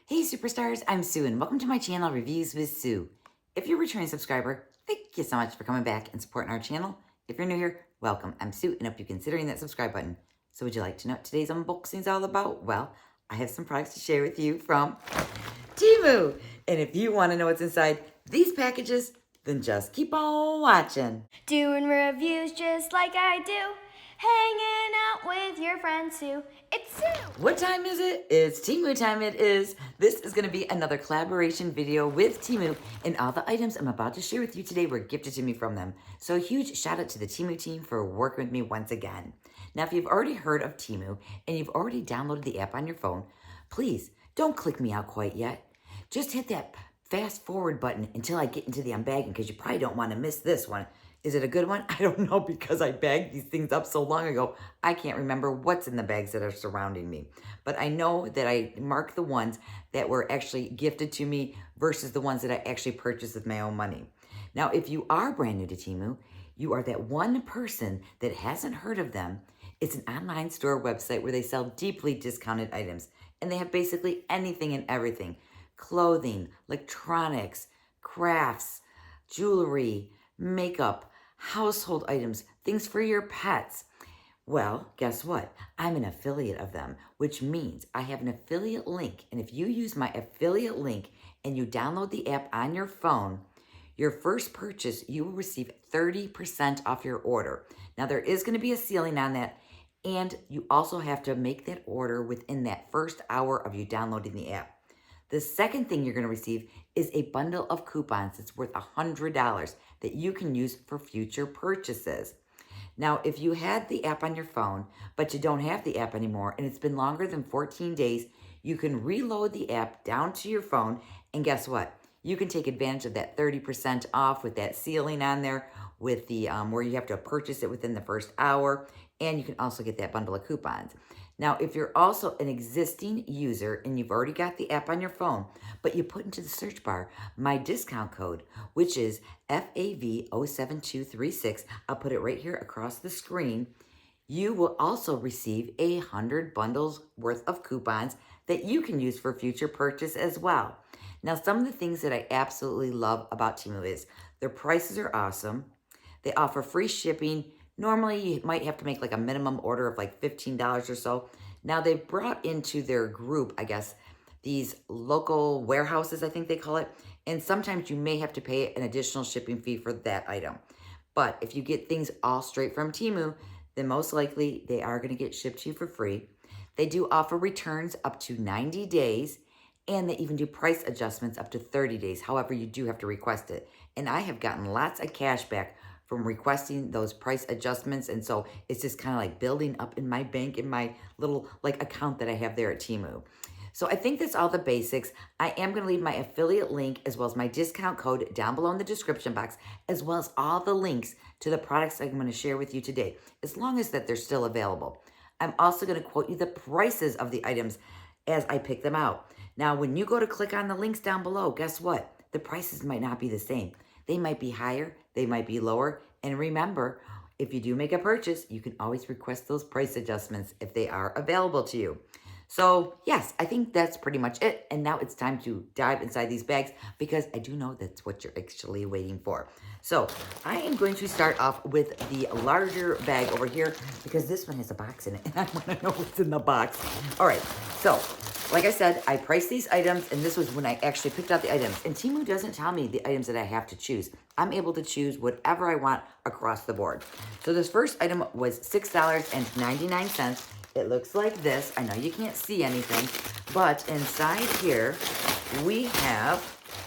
Hey superstars, I'm Sue and welcome to my channel Reviews with Sue. If you're a returning subscriber, thank you so much for coming back and supporting our channel. If you're new here, welcome. I'm Sue and hope you're considering that subscribe button. So would you like to know what today's unboxing is all about? Well, I have some products to share with you from Temu. And if you want to know what's inside these packages, then just keep on watching. Doing reviews just like I do. Hanging out with your friend Sue. It's Sue. What time is it? It's Teemu time it is. This is going to be another collaboration video with Teemu, and all the items I'm about to share with you today were gifted to me from them. So a huge shout out to the Teemu team for working with me once again. Now, if you've already heard of Teemu and you've already downloaded the app on your phone, please don't click me out quite yet. Just hit that fast forward button until I get into the unbagging because you probably don't want to miss this one. Is it a good one? I don't know because I bagged these things up so long ago. I can't remember what's in the bags that are surrounding me. But I know that I marked the ones that were actually gifted to me versus the ones that I actually purchased with my own money. Now, if you are brand new to Temu, you are that one person that hasn't heard of them. It's an online store website where they sell deeply discounted items. And they have basically anything and everything. Clothing, electronics, crafts, jewelry, makeup, household items, things for your pets. Well, guess what? I'm an affiliate of them, which means I have an affiliate link. And if you use my affiliate link and you download the app on your phone, your first purchase, you will receive 30% off your order. Now, there is going to be a ceiling on that, and you also have to make that order within that first hour of you downloading the app. The second thing you're going to receive is a bundle of coupons that's worth $100 that you can use for future purchases. Now, if you had the app on your phone, but you don't have the app anymore, and it's been longer than 14 days, you can reload the app down to your phone, and guess what? You can take advantage of that 30% off with that ceiling on there, with the where you have to purchase it within the first hour, and you can also get that bundle of coupons. Now, if you're also an existing user and you've already got the app on your phone, but you put into the search bar my discount code, which is FAV07236, I'll put it right here across the screen, you will also receive 100 bundles worth of coupons that you can use for future purchase as well. Now, some of the things that I absolutely love about Temu is their prices are awesome. They offer free shipping. Normally, you might have to make like a minimum order of like $15 or so. Now, they've brought into their group, I guess, these local warehouses, I think they call it. And sometimes you may have to pay an additional shipping fee for that item. But if you get things all straight from Temu, then most likely they are going to get shipped to you for free. They do offer returns up to 90 days. And they even do price adjustments up to 30 days. However, you do have to request it. And I have gotten lots of cash back from requesting those price adjustments. And so it's just kind of like building up in my bank, in my little like account that I have there at Temu. So I think that's all the basics. I am going to leave my affiliate link as well as my discount code down below in the description box, as well as all the links to the products I'm going to share with you today, as long as that they're still available. I'm also going to quote you the prices of the items as I pick them out. Now, when you go to click on the links down below, guess what? The prices might not be the same. They might be higher, they might be lower. And remember, if you do make a purchase, you can always request those price adjustments if they are available to you. So yes, I think that's pretty much it. And now it's time to dive inside these bags because I do know that's what you're actually waiting for. So I am going to start off with the larger bag over here because this one has a box in it and I want to know what's in the box. All right, so like I said, I priced these items, and this was when I actually picked out the items. And Temu doesn't tell me the items that I have to choose. I'm able to choose whatever I want across the board. So this first item was $6.99. It looks like this. I know you can't see anything, but inside here, we have,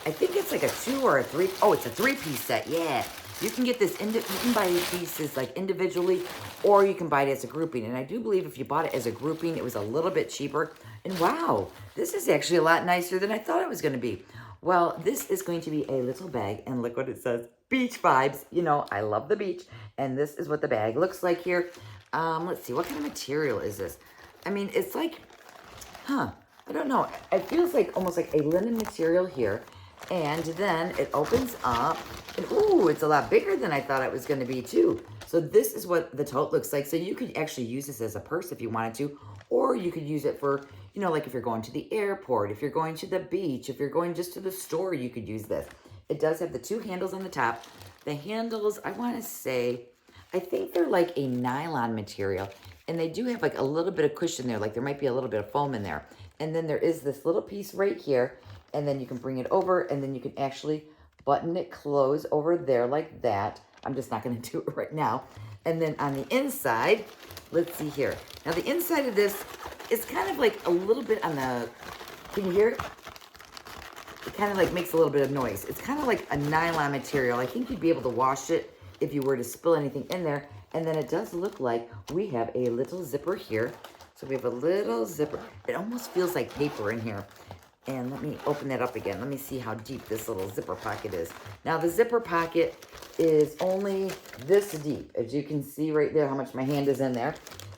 I think it's like a 2 or a 3. Oh, it's a 3-piece set. Yeah. You can get this, you can buy these pieces like individually, or you can buy it as a grouping. And I do believe if you bought it as a grouping, it was a little bit cheaper. And wow, this is actually a lot nicer than I thought it was going to be. Well, this is going to be a little bag, and look what it says, beach vibes. You know, I love the beach, and this is what the bag looks like here. Let's see, what kind of material is this? I mean, it's like, I don't know. It feels like almost like a linen material here. And then it opens up, and ooh, it's a lot bigger than I thought it was going to be too. So this is what the tote looks like. So you could actually use this as a purse if you wanted to, or you could use it for, you know, like if you're going to the airport, if you're going to the beach, if you're going just to the store, you could use this. It does have the 2 handles on the top. The handles, I want to say, I think they're like a nylon material, and they do have like a little bit of cushion there, like there might be a little bit of foam in there. And then there is this little piece right here, and then you can bring it over, and then you can actually button it close over there like that. I'm just not going to do it right now. And then on the inside, let's see here. Now the inside of this is kind of like a little bit on the, can you hear it? It kind of like makes a little bit of noise. It's kind of like a nylon material. I think you'd be able to wash it if you were to spill anything in there. And then it does look like we have a little zipper here. So we have a little zipper. It almost feels like paper in here. And let me open that up again. Let me see how deep this little zipper pocket is. Now the zipper pocket is only this deep. As you can see right there how much my hand is in there.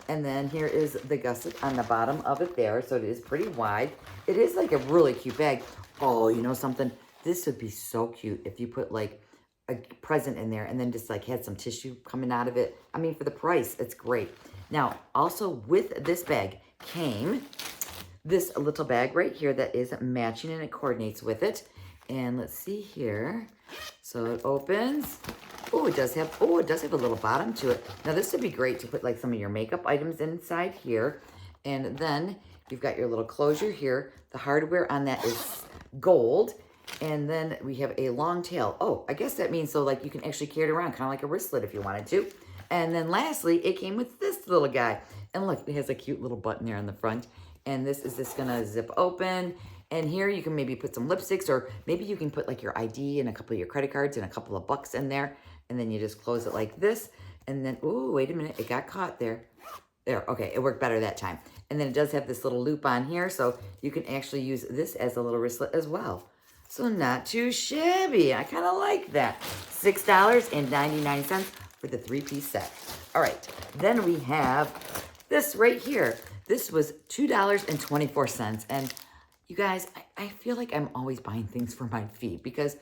And then here is the gusset on the bottom of it there. So it is pretty wide. It is like a really cute bag. Oh, you know something? This would be so cute if you put like a present in there and then just like had some tissue coming out of it. I mean, for the price, it's great. Now, also with this bag came this little bag right here that is matching and it coordinates with it. And let's see here. So it opens. Oh, it does have a little bottom to it. Now this would be great to put like some of your makeup items inside here. And then you've got your little closure here. The hardware on that is gold. And then we have a long tail. Oh, I guess that means so like you can actually carry it around kind of like a wristlet if you wanted to. And then lastly, it came with this little guy. And look, it has a cute little button there on the front. And this is just gonna zip open. And here you can maybe put some lipsticks, or maybe you can put like your ID and a couple of your credit cards and a couple of bucks in there. And then you just close it like this. And then, oh, wait a minute, it got caught there. There, okay, it worked better that time. And then it does have this little loop on here, so you can actually use this as a little wristlet as well. So not too shabby. I kind of like that. $6.99 for the 3-piece set. All right, then we have this right here. This was $2.24. And you guys, I feel like I'm always buying things for my feet because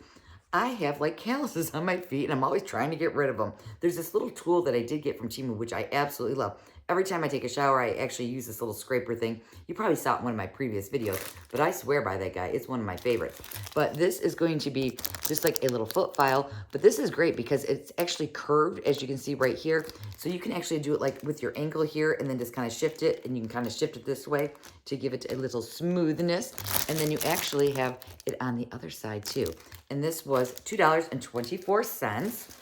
I have like calluses on my feet and I'm always trying to get rid of them. There's this little tool that I did get from Teemu, which I absolutely love. Every time I take a shower, I actually use this little scraper thing. You probably saw it in one of my previous videos, but I swear by that guy. It's one of my favorites. But this is going to be just like a little foot file. But this is great because it's actually curved, as you can see right here. So you can actually do it like with your ankle here and then just kind of shift it. And you can kind of shift it this way to give it a little smoothness. And then you actually have it on the other side too. And this was $2.24.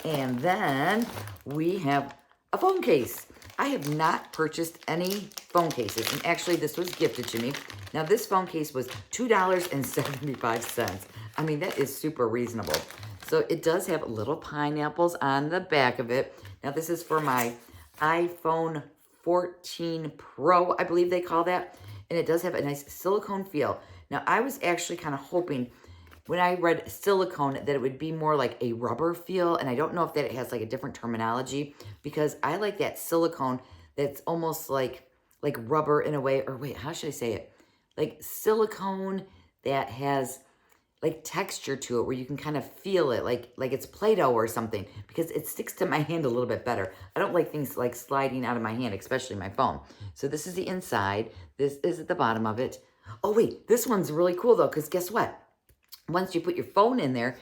And then we have a phone case. I have not purchased any phone cases, and actually this was gifted to me. Now this phone case was $2.75. I mean, that is super reasonable. So it does have little pineapples on the back of it. Now this is for my iPhone 14 Pro, I believe they call that. And it does have a nice silicone feel. Now I was actually kind of hoping when I read silicone that it would be more like a rubber feel. And I don't know if that it has like a different terminology because I like that silicone that's almost like rubber in a way. Or wait, how should I say it? Like silicone that has like texture to it where you can kind of feel it like it's Play-Doh or something because it sticks to my hand a little bit better. I don't like things like sliding out of my hand, especially my phone. So this is the inside. This is at the bottom of it. Oh wait, this one's really cool though because guess what? Once you put your phone in there,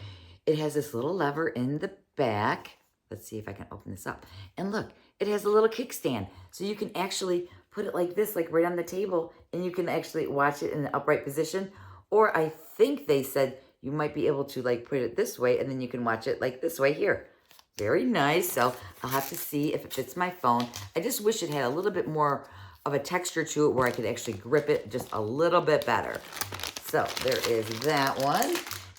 it has this little lever in the back. Let's see if I can open this up. And look, it has a little kickstand. So you can actually put it like this, like right on the table, and you can actually watch it in an upright position. Or I think they said you might be able to like put it this way, and then you can watch it like this way here. Very nice. So I'll have to see if it fits my phone. I just wish it had a little bit more of a texture to it where I could actually grip it just a little bit better. So there is that one.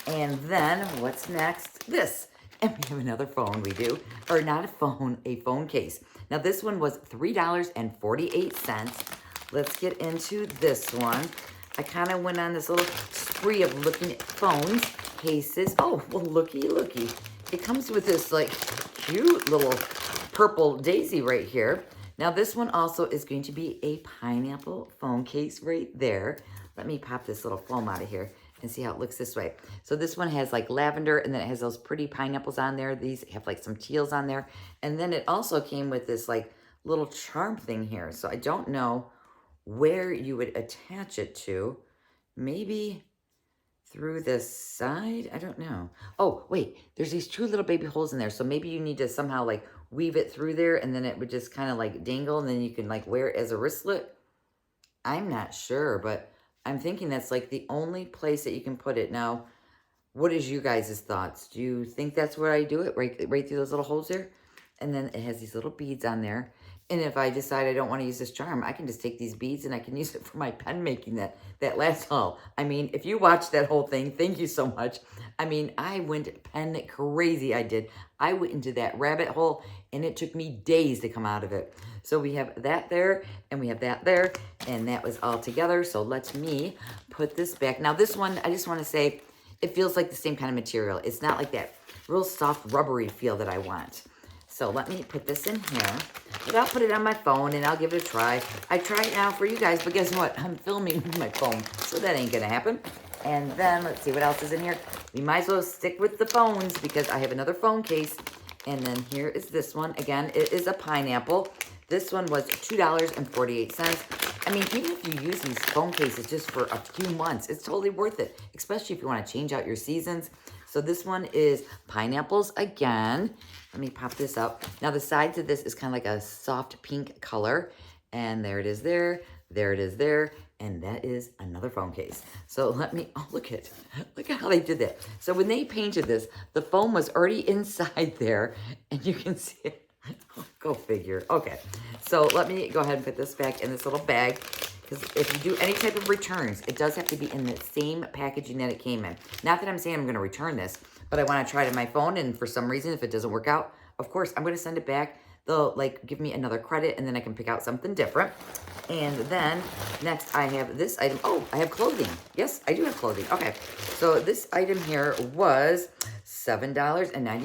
And then what's next? This. And we have another phone we do. Or not a phone, a phone case. Now this one was $3.48. Let's get into this one. I kind of went on this little spree of looking at phones, cases. Oh, well, looky. It comes with this like cute little purple daisy right here. Now this one also is going to be a pineapple phone case right there. Let me pop this little foam out of here and see how it looks this way. So this one has like lavender and then it has those pretty pineapples on there. These have like some teals on there. And then it also came with this like little charm thing here. So I don't know where you would attach it to. Maybe through the side? I don't know. Oh, wait, there's these 2 little baby holes in there. So maybe you need to somehow like weave it through there and then it would just kind of like dangle and then you can like wear it as a wristlet. I'm not sure, but I'm thinking that's like the only place that you can put it. Now, what is you guys' thoughts? Do you think that's where I do it? Right through those little holes there? And then it has these little beads on there. And if I decide I don't want to use this charm, I can just take these beads and I can use it for my pen making that last haul. I mean, if you watched that whole thing, thank you so much. I mean, I went pen crazy, I did. I went into that rabbit hole and it took me days to come out of it. So we have that there and we have that there and that was all together. So let me put this back. Now this one, I just want to say, it feels like the same kind of material. It's not like that real soft rubbery feel that I want. So let me put this in here. But I'll put it on my phone and I'll give it a try. I try it now for you guys, but guess what? I'm filming with my phone, so that ain't gonna happen. And then let's see what else is in here. We might as well stick with the phones because I have another phone case. And then here is this one. Again, it is a pineapple. This one was $2.48. I mean, even if you use these phone cases just for a few months, it's totally worth it, especially if you want to change out your seasons. So this one is pineapples again. Let me pop this up. Now the sides of this is kind of like a soft pink color. And there it is there. There it is there. And that is another phone case. So let me, oh, look at how they did that. So when they painted this, the foam was already inside there. And you can see it. Go figure. Okay. So let me go ahead and put this back in this little bag. Because if you do any type of returns, it does have to be in the same packaging that it came in. Not that I'm saying I'm going to return this, but I want to try it on my phone. And for some reason, if it doesn't work out, of course, I'm going to send it back. They'll like give me another credit and then I can pick out something different. And then next I have this item. Oh, I have clothing. Yes, I do have clothing. Okay. So this item here was $7.99 and I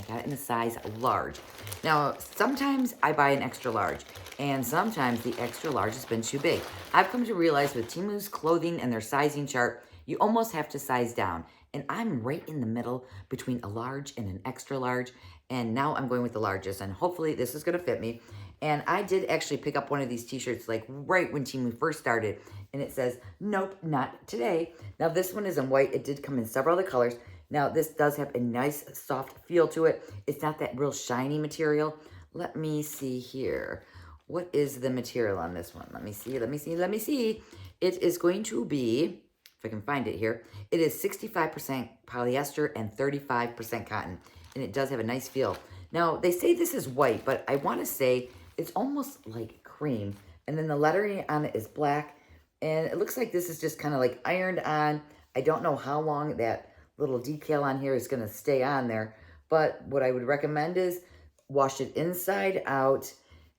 got it in a size large. Now, sometimes I buy an extra large and sometimes the extra large has been too big. I've come to realize with Temu's clothing and their sizing chart, you almost have to size down. And I'm right in the middle between a large and an extra large. And now I'm going with the largest and hopefully this is going to fit me. And I did actually pick up one of these t-shirts like right when Temu first started. And it says, nope, not today. Now this one is in white. It did come in several other colors. Now this does have a nice soft feel to it. It's not that real shiny material. Let me see here. What is the material on this one? Let me see. It is going to be, if I can find it here, it is 65% polyester and 35% cotton. And it does have a nice feel. Now, they say this is white, but I want to say it's almost like cream. And then the lettering on it is black. And it looks like this is just kind of like ironed on. I don't know how long that little decal on here is going to stay on there. But what I would recommend is wash it inside out.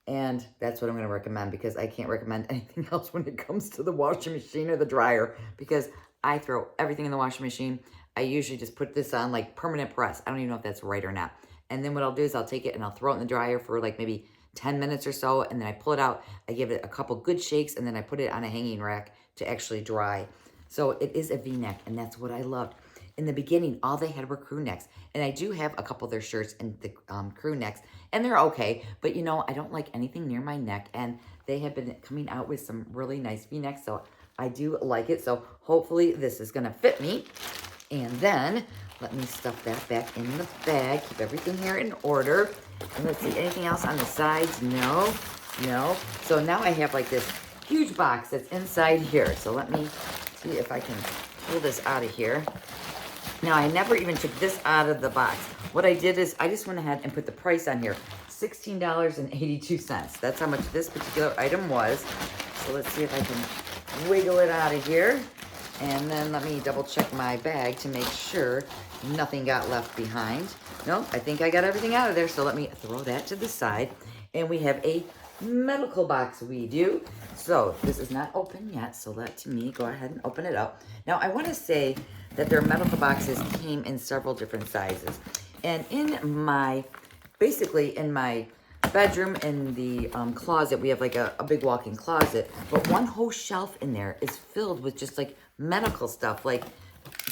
And that's what I'm going to recommend because I can't recommend anything else when it comes to the washing machine or the dryer because I throw everything in the washing machine. I usually just put this on like permanent press. I don't even know if that's right or not. And then what I'll do is I'll take it and I'll throw it in the dryer for like maybe 10 minutes or so. And then I pull it out. I give it a couple good shakes and then I put it on a hanging rack to actually dry. So it is a V-neck and that's what I loved. In the beginning, all they had were crew necks. And I do have a couple of their shirts in the crew necks. And they're okay. But, you know, I don't like anything near my neck. And they have been coming out with some really nice V-necks. So I do like it. So hopefully this is going to fit me. And then let me stuff that back in the bag. Keep everything here in order. And let's see, anything else on the sides? No. So now I have like this huge box that's inside here. So let me see if I can pull this out of here. Now, I never even took this out of the box. What I did is I just went ahead and put the price on here. $16.82. That's how much this particular item was. So let's see if I can wiggle it out of here. And then let me double check my bag to make sure nothing got left behind. No, I think I got everything out of there. So let me throw that to the side. And we have a medical box we do. So this is not open yet. So let me go ahead and open it up. Now, I want to say that their medical boxes came in several different sizes. And in my, basically in my bedroom in the closet, we have like a big walk-in closet, but one whole shelf in there is filled with just like medical stuff, like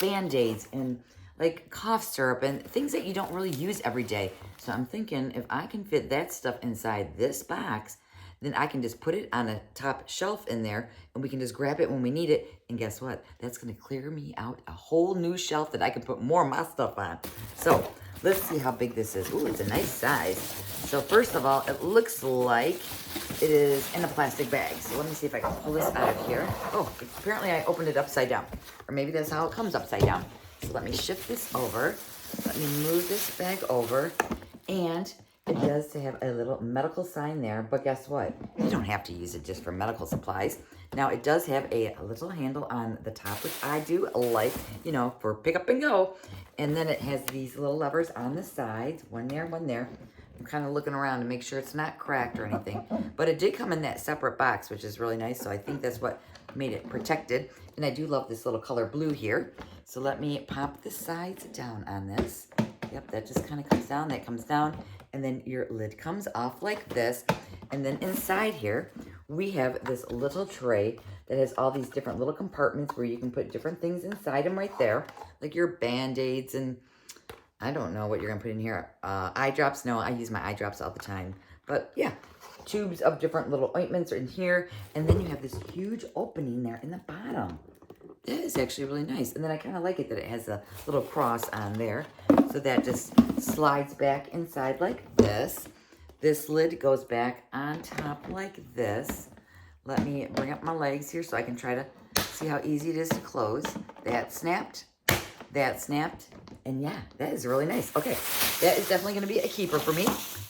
Band-Aids and like cough syrup and things that you don't really use every day. So I'm thinking if I can fit that stuff inside this box, Then I can just put it on a top shelf in there, and we can just grab it when we need it. And guess what? That's going to clear me out a whole new shelf that I can put more of my stuff on. So let's see how big this is. Ooh, it's a nice size. So first of all, it looks like it is in a plastic bag. So let me see if I can pull this out of here. Oh, apparently I opened it upside down. Or maybe that's how it comes upside down. So let me shift this over. Let me move this bag over. And it does have a little medical sign there. But guess what? You don't have to use it just for medical supplies. Now, it does have a little handle on the top, which I do like, you know, for pick up and go. And then it has these little levers on the sides. One there, one there. I'm kind of looking around to make sure it's not cracked or anything. But it did come in that separate box, which is really nice. So I think that's what made it protected. And I do love this little color blue here. So let me pop the sides down on this. Yep, that just kind of comes down. That comes down. And then your lid comes off like this. And then inside here, we have this little tray that has all these different little compartments where you can put different things inside them right there. Like your Band-Aids and I don't know what you're going to put in here. Eye drops. No, I use my eye drops all the time. But yeah, tubes of different little ointments are in here. And then you have this huge opening there in the bottom. That is actually really nice. And then I kind of like it that it has a little cross on there. So that just slides back inside like this. This lid goes back on top like this. Let me bring up my legs here so I can try to see how easy it is to close. That snapped. That snapped. And yeah, that is really nice. Okay, that is definitely going to be a keeper for me.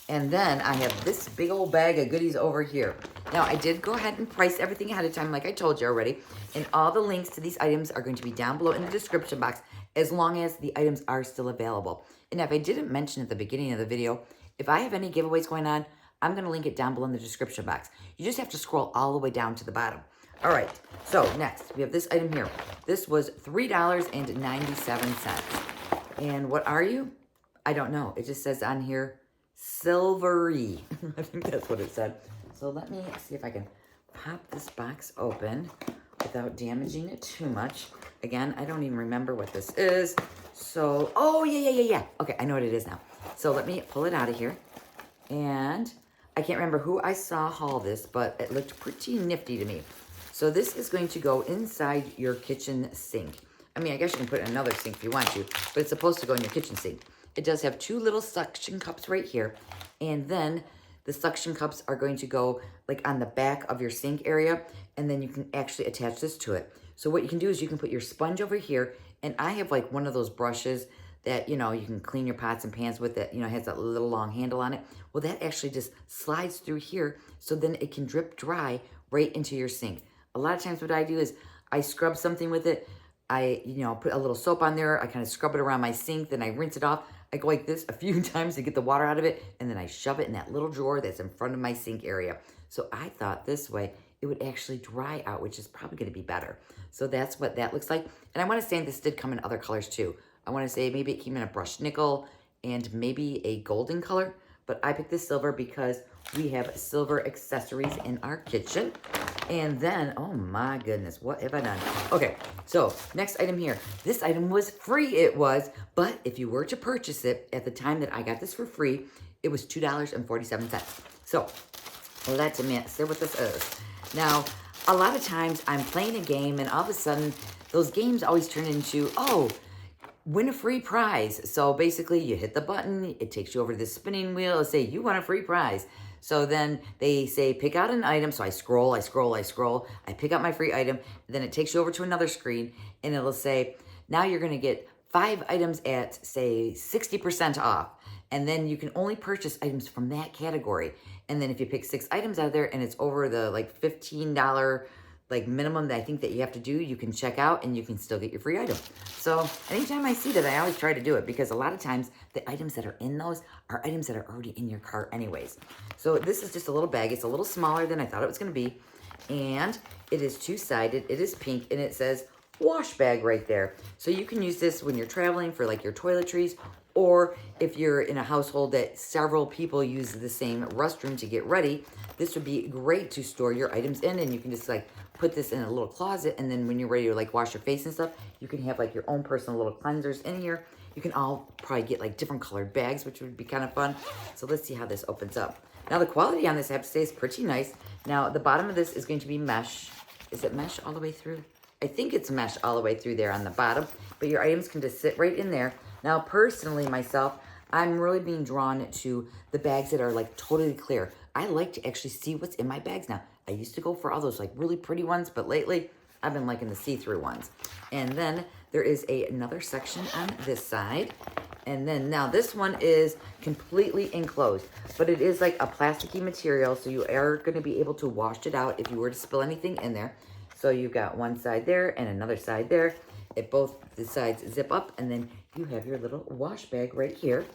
And then I have this big old bag of goodies over here. Now, I did go ahead and price everything ahead of time like I told you already. And all the links to these items are going to be down below in the description box as long as the items are still available. And if I didn't mention at the beginning of the video, if I have any giveaways going on, I'm going to link it down below in the description box. You just have to scroll all the way down to the bottom. All right, so next, we have this item here. This was $3.97. And what are you? I don't know. It just says on here, Silvery. I think that's what it said. So let me see if I can pop this box open without damaging it too much. Again, I don't even remember what this is. So, oh, yeah. Okay, I know what it is now. So let me pull it out of here. And I can't remember who I saw haul this, but it looked pretty nifty to me. So this is going to go inside your kitchen sink. I mean, I guess you can put it in another sink if you want to, but it's supposed to go in your kitchen sink. It does have two little suction cups right here. And then the suction cups are going to go like on the back of your sink area. And then you can actually attach this to it. So what you can do is you can put your sponge over here. And I have like one of those brushes that, you know, you can clean your pots and pans with that, you know, has that little long handle on it. Well, that actually just slides through here. So then it can drip dry right into your sink. A lot of times what I do is I scrub something with it. I, you know, put a little soap on there. I kind of scrub it around my sink. Then I rinse it off. I go like this a few times to get the water out of it. And then I shove it in that little drawer that's in front of my sink area. So I thought this way it would actually dry out, which is probably going to be better. So that's what that looks like. And I want to say this did come in other colors too. I want to say maybe it came in a brushed nickel and maybe a golden color. But I picked this silver because we have silver accessories in our kitchen. And then, oh my goodness, what have I done? Okay, so next item here. This item was free, it was. But if you were to purchase it at the time that I got this for free, it was $2.47. So let's see what this is. Now, a lot of times I'm playing a game and all of a sudden those games always turn into, oh, win a free prize. So basically you hit the button, it takes you over to the spinning wheel, it'll say you won a free prize. So then they say pick out an item. So I scroll, I pick out my free item, then it takes you over to another screen and it'll say, now you're gonna get 5 items at say 60% off. And then you can only purchase items from that category. And then if you pick 6 items out of there and it's over the like $15 like minimum that I think that you have to do, you can check out and you can still get your free item. So anytime I see that, I always try to do it because a lot of times the items that are in those are items that are already in your cart anyways. So this is just a little bag. It's a little smaller than I thought it was going to be. And it is 2-sided. It is pink and it says wash bag right there. So you can use this when you're traveling for like your toiletries, or if you're in a household that several people use the same restroom to get ready, this would be great to store your items in, and you can just like put this in a little closet, and then when you're ready to like wash your face and stuff, you can have like your own personal little cleansers in here. You can all probably get like different colored bags, which would be kind of fun. So let's see how this opens up. Now the quality on this, I have to say, is pretty nice. Now the bottom of this is going to be mesh. Is it mesh all the way through? I think it's mesh all the way through there on the bottom, but your items can just sit right in there. Now personally, myself, I'm really being drawn to the bags that are like totally clear. I like to actually see what's in my bags now. I used to go for all those like really pretty ones, but lately I've been liking the see-through ones. And then there is another section on this side. And then now this one is completely enclosed, but it is like a plasticky material, so you are going to be able to wash it out if you were to spill anything in there. So you've got one side there and another side there. It both the sides zip up, and then you have your little wash bag right here.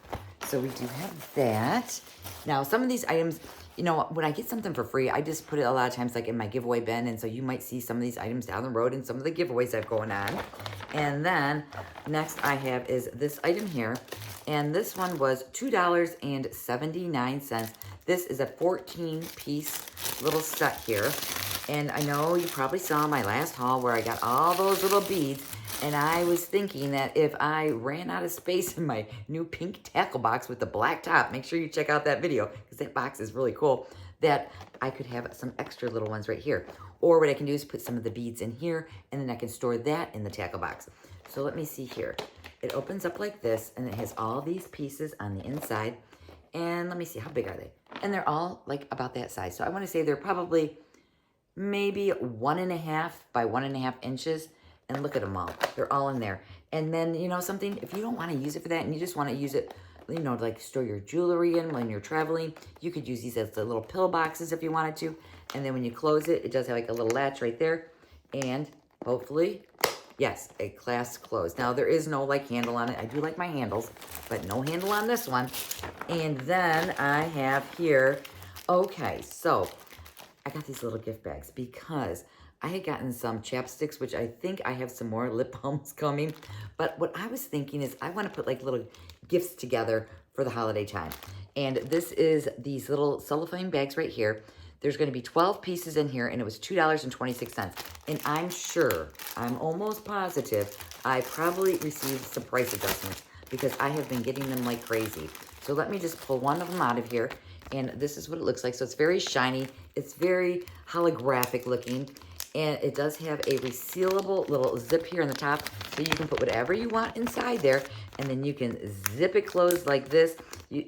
So we do have that. Now some of these items, you know, when I get something for free, I just put it a lot of times like in my giveaway bin. And so you might see some of these items down the road in some of the giveaways I have going on. And then next I have is this item here. And this one was $2.79. This is a 14-piece little set here. And I know you probably saw my last haul where I got all those little beads. And I was thinking that if I ran out of space in my new pink tackle box with the black top, make sure you check out that video because that box is really cool, that I could have some extra little ones right here. Or what I can do is put some of the beads in here, and then I can store that in the tackle box. So let me see here. It opens up like this, and it has all these pieces on the inside. And let me see, how big are they? And they're all like about that size. So I want to say they're probably maybe 1.5 by 1.5 inches. And look at them all. They're all in there. And then, you know, something, if you don't want to use it for that and you just want to use it, you know, like store your jewelry in when you're traveling, you could use these as the little pill boxes if you wanted to. And then when you close it, it does have like a little latch right there. And hopefully, yes, a clasp close. Now, there is no like handle on it. I do like my handles, but no handle on this one. And then I have here, okay, so I got these little gift bags because I had gotten some chapsticks, which I think I have some more lip balms coming. But what I was thinking is I want to put like little gifts together for the holiday time. And this is these little cellophane bags right here. There's going to be 12 pieces in here, and it was $2.26. And I'm sure, I'm almost positive, I probably received some price adjustments because I have been getting them like crazy. So let me just pull one of them out of here. And this is what it looks like. So it's very shiny. It's very holographic looking. And it does have a resealable little zip here on the top, so you can put whatever you want inside there, and then you can zip it closed like this.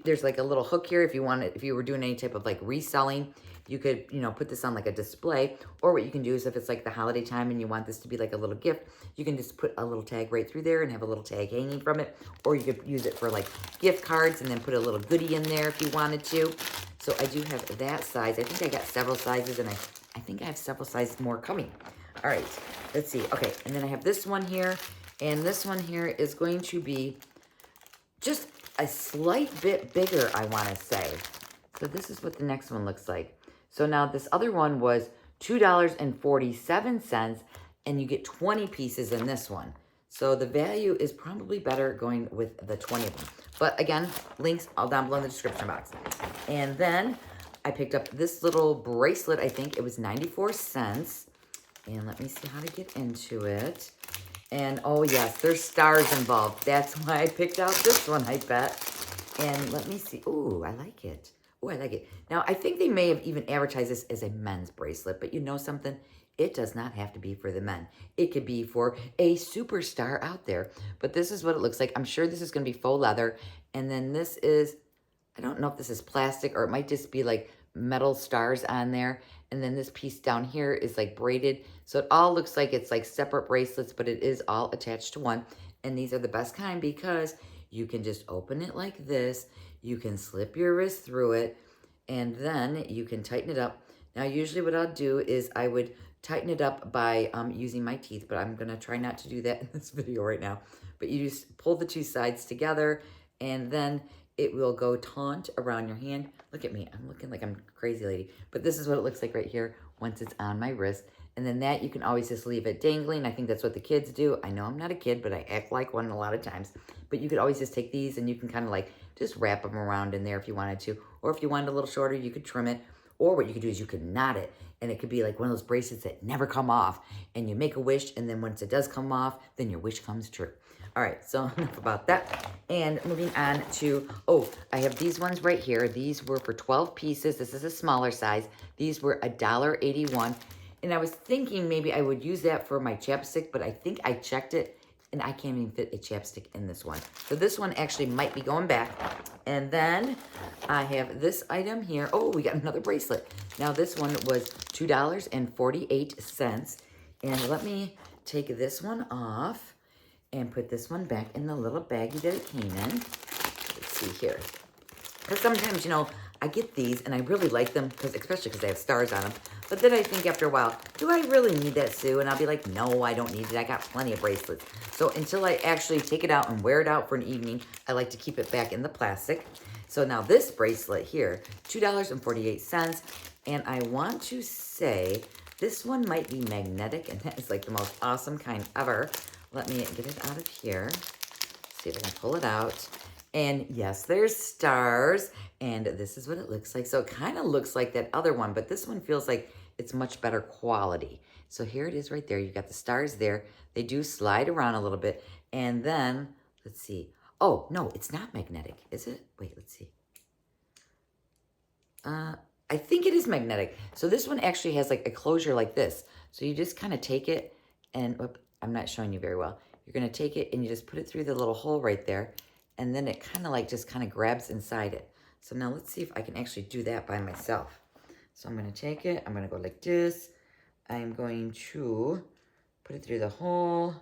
There's like a little hook here if you want it, if you were doing any type of like reselling, you could, you know, put this on like a display. Or what you can do is if it's like the holiday time and you want this to be like a little gift, you can just put a little tag right through there and have a little tag hanging from it. Or you could use it for like gift cards and then put a little goodie in there if you wanted to. So I do have that size. I think I got several sizes, and I think I have several sizes more coming. All right, let's see. Okay, and then I have this one here, and this one here is going to be just a slight bit bigger, I want to say. So this is what the next one looks like. So now this other one was $2.47, and you get 20 pieces in this one. So the value is probably better going with the 20 of them. But again, links all down below in the description box. And then I picked up this little bracelet. I think it was 94 cents. And let me see how to get into it. And oh yes, there's stars involved. That's why I picked out this one, I bet. And let me see. Ooh, I like it. Ooh, I like it. Now, I think they may have even advertised this as a men's bracelet, but you know something? It does not have to be for the men. It could be for a superstar out there. But this is what it looks like. I'm sure this is going to be faux leather. And then this is, I don't know if this is plastic or it might just be like metal stars on there. And then this piece down here is like braided. So it all looks like it's like separate bracelets, but it is all attached to one. And these are the best kind because you can just open it like this. You can slip your wrist through it, and then you can tighten it up. Now, usually what I'll do is I would tighten it up by using my teeth, but I'm going to try not to do that in this video right now. But you just pull the two sides together, and then it will go taut around your hand. Look at me. I'm looking like I'm a crazy lady. But this is what it looks like right here once it's on my wrist. And then that, you can always just leave it dangling. I think that's what the kids do. I know I'm not a kid, but I act like one a lot of times. But you could always just take these and you can kind of like just wrap them around in there if you wanted to. Or if you wanted a little shorter, you could trim it. Or what you could do is you could knot it, and it could be like one of those bracelets that never come off. And you make a wish, and then once it does come off, then your wish comes true. All right, so enough about that. And moving on to, oh, I have these ones right here. These were for 12 pieces. This is a smaller size. These were $1.81. And I was thinking maybe I would use that for my chapstick, but I think I checked it, and I can't even fit a chapstick in this one. So this one actually might be going back. And then I have this item here. Oh, we got another bracelet. Now this one was $2.48. And let me take this one off and put this one back in the little baggie that it came in. Let's see here. Because sometimes, you know, I get these and I really like them, especially because they have stars on them. But then I think after a while, do I really need that, Sue? And I'll be like, no, I don't need it. I got plenty of bracelets. So until I actually take it out and wear it out for an evening, I like to keep it back in the plastic. So now this bracelet here, $2.48. And I want to say this one might be magnetic, and that is like the most awesome kind ever. Let me get it out of here. See if I can pull it out. And yes, there's stars, and this is what it looks like. So it kind of looks like that other one, but this one feels like it's much better quality. So here it is right there. You got the stars there. They do slide around a little bit. And then, let's see. Oh, no, it's not magnetic, is it? Wait, let's see. I think it is magnetic. So this one actually has like a closure like this. So you just kind of take it and, whoop, I'm not showing you very well. You're going to take it and you just put it through the little hole right there. And then it kind of like just kind of grabs inside it. So now let's see if I can actually do that by myself. So I'm going to take it. I'm going to go like this. I'm going to put it through the hole.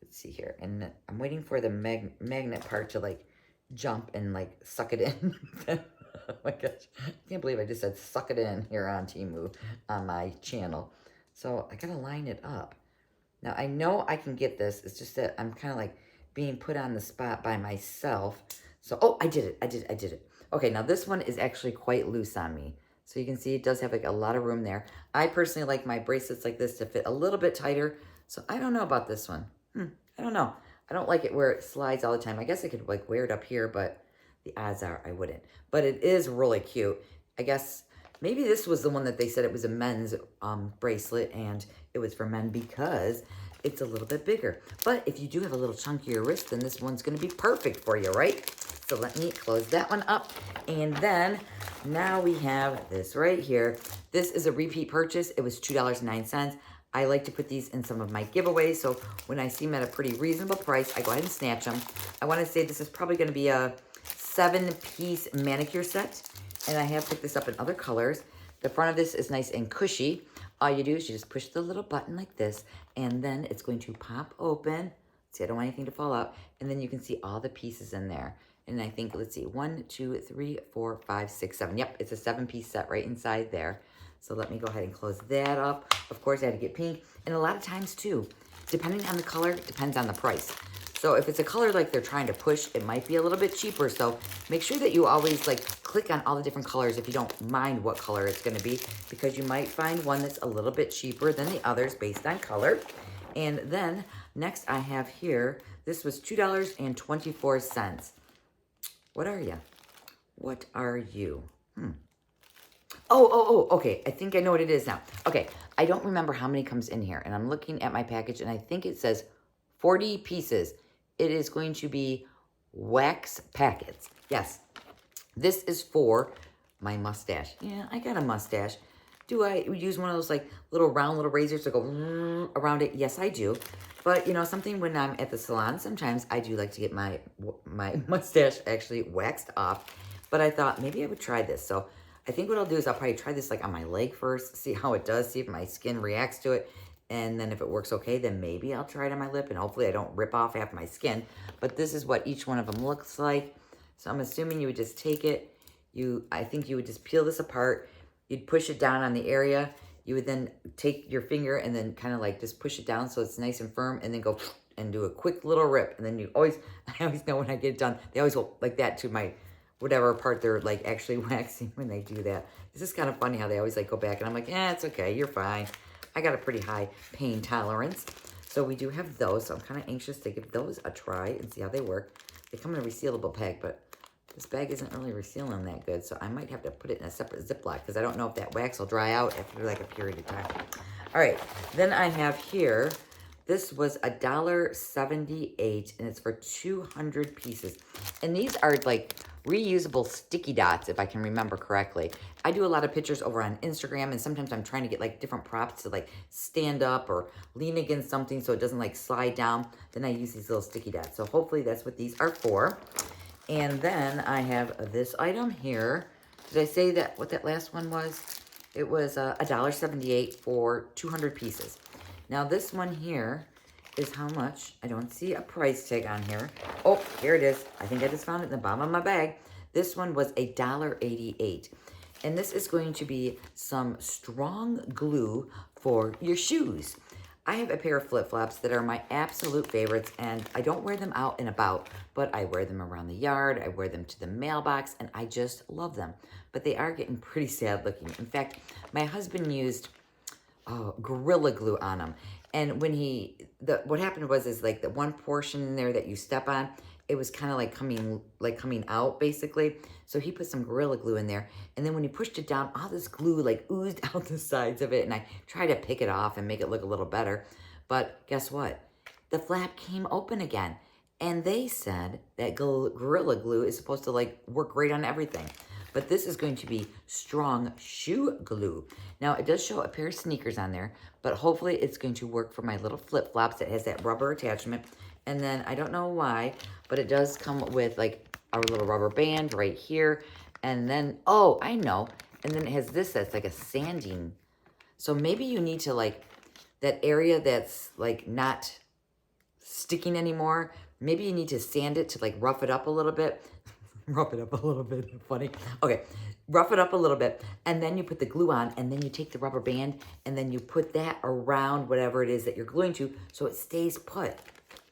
Let's see here. And I'm waiting for the magnet part to like jump and like suck it in. Oh my gosh. I can't believe I just said suck it in here on Teemu on my channel. So I got to line it up. Now I know I can get this. It's just that I'm kind of like being put on the spot by myself. So, oh, I did it. I did it. Okay, now this one is actually quite loose on me. So you can see it does have like a lot of room there. I personally like my bracelets like this to fit a little bit tighter. So I don't know about this one. I don't know. I don't like it where it slides all the time. I guess I could like wear it up here, but the odds are I wouldn't. But it is really cute. I guess maybe this was the one that they said it was a men's bracelet and it was for men because it's a little bit bigger. But if you do have a little chunkier wrist, then this one's going to be perfect for you, right? So let me close that one up. And then now we have this right here. This is a repeat purchase. It was $2.09. I like to put these in some of my giveaways. So when I see them at a pretty reasonable price, I go ahead and snatch them. I want to say this is probably going to be a 7-piece manicure set. And I have picked this up in other colors. The front of this is nice and cushy. All you do is you just push the little button like this, and then it's going to pop open. See, I don't want anything to fall out. And then you can see all the pieces in there. And I think, let's see, 1, 2, 3, 4, 5, 6, 7. Yep, it's a 7-piece set right inside there. So let me go ahead and close that up. Of course, I had to get pink. And a lot of times, too, depending on the color, depends on the price. So if it's a color like they're trying to push, it might be a little bit cheaper. So make sure that you always like click on all the different colors if you don't mind what color it's going to be, because you might find one that's a little bit cheaper than the others based on color. And then next I have here, this was $2.24. What are you? What are you? Oh, okay. I think I know what it is now. Okay, I don't remember how many comes in here. And I'm looking at my package and I think it says 40 pieces. It is going to be wax packets. Yes, this is for my mustache. Yeah, I got a mustache. Do I use one of those like round little razors to go around it? Yes, I do. But you know, something when I'm at the salon, sometimes I do like to get my mustache actually waxed off. But I thought maybe I would try this. So I think what I'll do is I'll probably try this like on my leg first, see how it does, see if my skin reacts to it. And then if it works okay, then maybe I'll try it on my lip, and hopefully I don't rip off half my skin. But this is what each one of them looks like. So I'm assuming you would just take it. I think you would just peel this apart. You'd push it down on the area. You would then take your finger and then kind of like just push it down so it's nice and firm, and then go and do a quick little rip. And then I always know when I get it done, they always go like that to my whatever part they're like actually waxing when they do that. This is kind of funny how they always like go back, and I'm like, it's okay, you're fine. I got a pretty high pain tolerance. So we do have those. So I'm kind of anxious to give those a try and see how they work. They come in a resealable pack, but This bag isn't really resealing that good, so I might have to put it in a separate Ziploc because I don't know if that wax will dry out after like a period of time. All right, then I have here, this was $1.78 and it's for 200 pieces. And these are like reusable sticky dots, if I can remember correctly. I do a lot of pictures over on Instagram, and sometimes I'm trying to get like different props to like stand up or lean against something so it doesn't like slide down. Then I use these little sticky dots. So hopefully that's what these are for. And then I have this item here. Did I say that what that last one was? It was $1.78 for 200 pieces. Now this one here is how much? I don't see a price tag on here. Oh, here it is. I think I just found it in the bottom of my bag. This one was $1.88. And this is going to be some strong glue for your shoes. I have a pair of flip-flops that are my absolute favorites, and I don't wear them out and about, but I wear them around the yard, I wear them to the mailbox, and I just love them. But they are getting pretty sad looking. In fact, my husband used Gorilla Glue on them. And when what happened was like the one portion in there that you step on, it was kind of like coming out basically. So he put some Gorilla Glue in there, and then when he pushed it down, all this glue like oozed out the sides of it, and I tried to pick it off and make it look a little better. But guess what? The flap came open again, and they said that Gorilla Glue is supposed to like work great on everything. But this is going to be strong shoe glue. Now, it does show a pair of sneakers on there, but hopefully it's going to work for my little flip-flops. It has that rubber attachment. And then, I don't know why, but it does come with like our little rubber band right here. And then, oh, I know. And then it has this that's like a sanding. So maybe you need to like, that area that's like not sticking anymore, maybe you need to sand it to like rough it up a little bit. Rough it up a little bit, funny. Okay, rough it up a little bit, and then you put the glue on, and then you take the rubber band, and then you put that around whatever it is that you're gluing to so it stays put.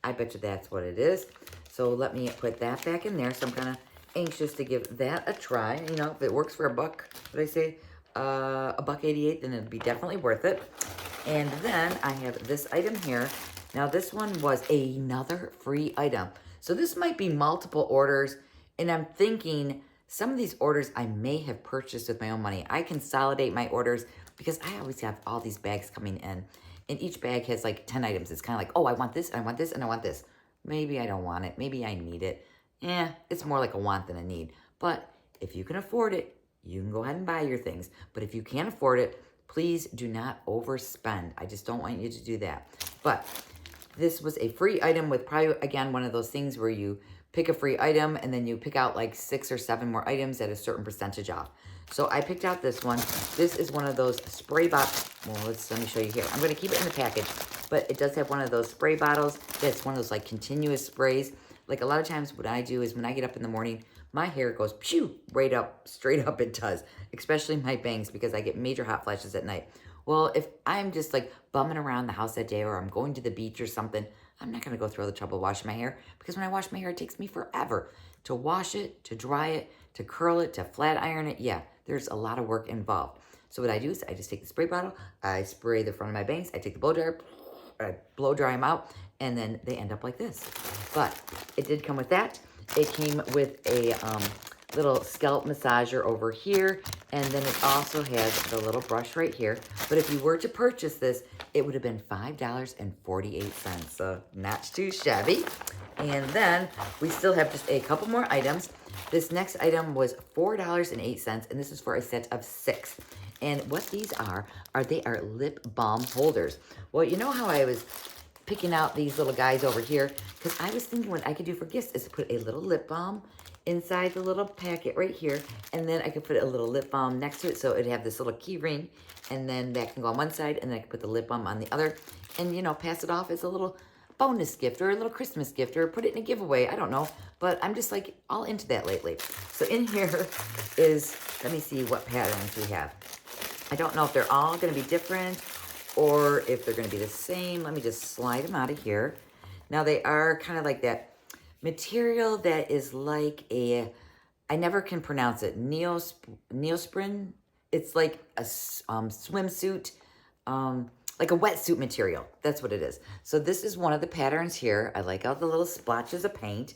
I bet you that's what it is. So let me put that back in there. So I'm kind of anxious to give that a try. You know, if it works for a buck, what did I say? $1.88, then it'd be definitely worth it. And then I have this item here. Now this one was another free item. So this might be multiple orders. And I'm thinking some of these orders I may have purchased with my own money. I consolidate my orders because I always have all these bags coming in. And each bag has like 10 items. It's kind of like, oh, I want this, and I want this, and I want this. Maybe I don't want it. Maybe I need it. It's more like a want than a need. But if you can afford it, you can go ahead and buy your things. But if you can't afford it, please do not overspend. I just don't want you to do that. But this was a free item with probably, again, one of those things where you pick a free item and then you pick out like 6 or 7 more items at a certain percentage off. So I picked out this one. This is one of those spray bottles. Well, let me show you here. I'm going to keep it in the package, but it does have one of those spray bottles. That's one of those like continuous sprays. Like a lot of times what I do is when I get up in the morning, my hair goes pew, right up, straight up it does. Especially my bangs because I get major hot flashes at night. Well, if I'm just like bumming around the house that day or I'm going to the beach or something, I'm not going to go through all the trouble washing my hair because when I wash my hair, it takes me forever to wash it, to dry it, to curl it, to flat iron it. Yeah, there's a lot of work involved. So what I do is I just take the spray bottle, I spray the front of my bangs, I take the blow dryer, I blow dry them out, and then they end up like this. But it did come with that. It came with a little scalp massager over here, and then it also has the little brush right here. But if you were to purchase this, it would have been $5.48, so not too shabby. And then we still have just a couple more items. This next item was $4.08, and this is for a set of 6. And what these are they are lip balm holders. Well, you know how I was picking out these little guys over here? Because I was thinking what I could do for gifts is to put a little lip balm inside the little packet right here, and then I could put a little lip balm next to it so it'd have this little key ring, and then that can go on one side, and then I can put the lip balm on the other, and you know, pass it off as a little bonus gift or a little Christmas gift or put it in a giveaway. I don't know, but I'm just like all into that lately. So in here is, let me see what patterns we have. I don't know if they're all going to be different or if they're going to be the same. Let me just slide them out of here. Now they are kind of like that material that is like a, I never can pronounce it, neosporin. It's like a swimsuit, like a wetsuit material. That's what it is. So this is one of the patterns here. I like all the little splotches of paint.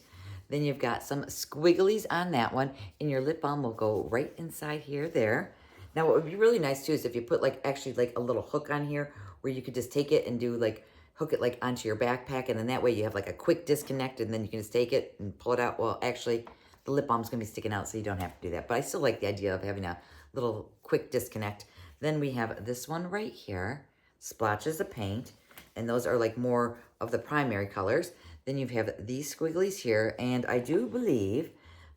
Then you've got some squigglies on that one, and your lip balm will go right inside here, there. Now, what would be really nice too is if you put like actually like a little hook on here where you could just take it and do like hook it like onto your backpack, and then that way you have like a quick disconnect, and then you can just take it and pull it out. Well, actually, the lip balm's gonna be sticking out, so you don't have to do that. But I still like the idea of having a little quick disconnect. Then we have this one right here, splotches of paint, and those are like more of the primary colors. Then you have these squigglies here, and I do believe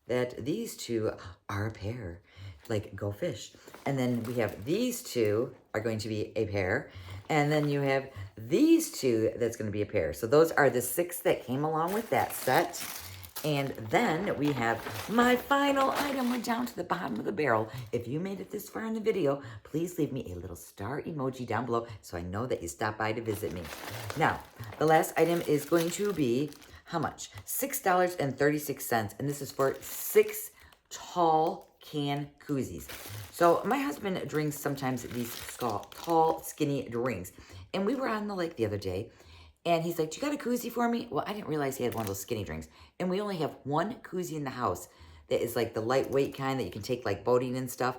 that these two are a pair, like go fish. And then we have these two are going to be a pair, and then you have these two that's going to be a pair. So those are the 6 that came along with that set. And then we have my final item. We're down to the bottom of the barrel. If you made it this far in the video, please leave me a little star emoji down below so I know that you stopped by to visit me. Now, the last item is going to be, how much? $6.36. And this is for 6 tall can koozies. So my husband drinks sometimes these tall, skinny drinks. And we were on the lake the other day, and he's like, do you got a koozie for me? Well, I didn't realize he had one of those skinny drinks. And we only have one koozie in the house that is like the lightweight kind that you can take like boating and stuff.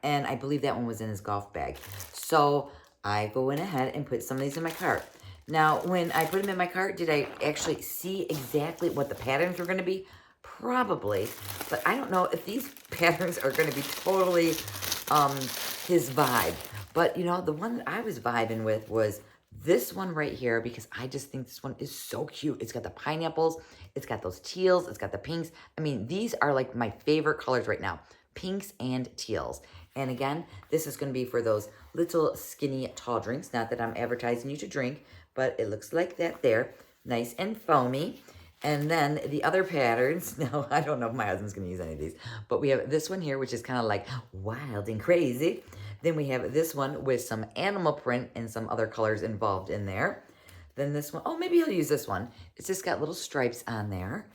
And I believe that one was in his golf bag. So I go in ahead and put some of these in my cart. Now, when I put them in my cart, did I actually see exactly what the patterns were going to be? Probably. But I don't know if these patterns are going to be totally his vibe. But, you know, the one that I was vibing with was this one right here, because I just think this one is so cute. It's got the pineapples, it's got those teals, it's got the pinks. I mean, these are like my favorite colors right now, pinks and teals. And again, this is going to be for those little skinny tall drinks. Not that I'm advertising you to drink, but it looks like that there. Nice and foamy. And then the other patterns, now I don't know if my husband's going to use any of these, but we have this one here, which is kind of like wild and crazy. Then we have this one with some animal print and some other colors involved in there. Then this one, oh, maybe he'll use this one. It's just got little stripes on there.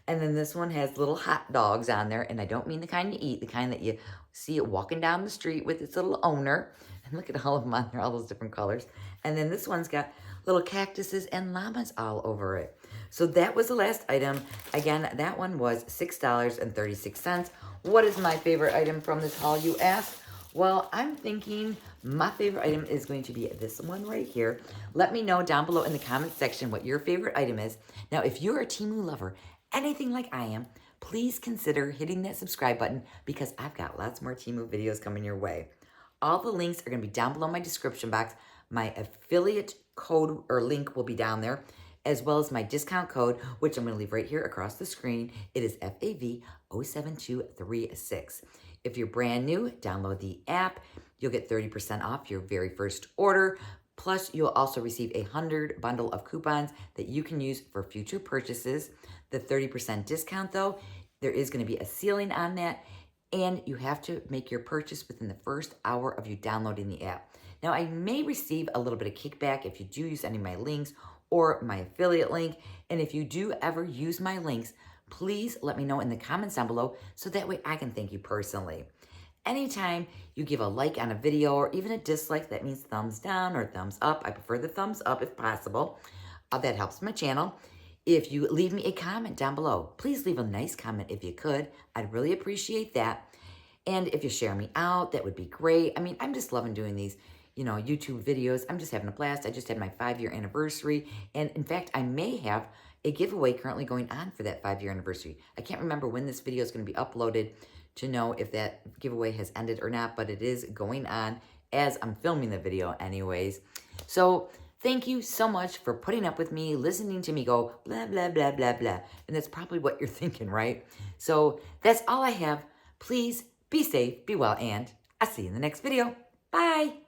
And then this one has little hot dogs on there. And I don't mean the kind you eat, the kind that you see it walking down the street with its little owner. And look at all of them on there, all those different colors. And then this one's got little cactuses and llamas all over it. So that was the last item. Again, that one was $6.36. What is my favorite item from this haul, you ask? Well, I'm thinking my favorite item is going to be this one right here. Let me know down below in the comment section what your favorite item is. Now, if you're a Temu lover, anything like I am, please consider hitting that subscribe button because I've got lots more Temu videos coming your way. All the links are going to be down below my description box. My affiliate code or link will be down there, as well as my discount code, which I'm going to leave right here across the screen. It is FAV07236. If you're brand new, download the app. You'll get 30% off your very first order. Plus, you'll also receive a 100 bundle of coupons that you can use for future purchases. The 30% discount, though, there is going to be a ceiling on that, and you have to make your purchase within the first hour of you downloading the app. Now, I may receive a little bit of kickback if you do use any of my links or my affiliate link, and if you do ever use my links, please let me know in the comments down below so that way I can thank you personally. Anytime you give a like on a video or even a dislike, that means thumbs down or thumbs up. I prefer the thumbs up if possible. That helps my channel. If you leave me a comment down below, please leave a nice comment if you could. I'd really appreciate that. And if you share me out, that would be great. I mean, I'm just loving doing these, you know, YouTube videos. I'm just having a blast. I just had my 5-year anniversary. And in fact, I may have a giveaway currently going on for that 5-year anniversary. I can't remember when this video is going to be uploaded to know if that giveaway has ended or not, but it is going on as I'm filming the video anyways. So thank you so much for putting up with me, listening to me go blah, blah, blah, blah, blah. And that's probably what you're thinking, right? So that's all I have. Please be safe, be well, and I'll see you in the next video. Bye.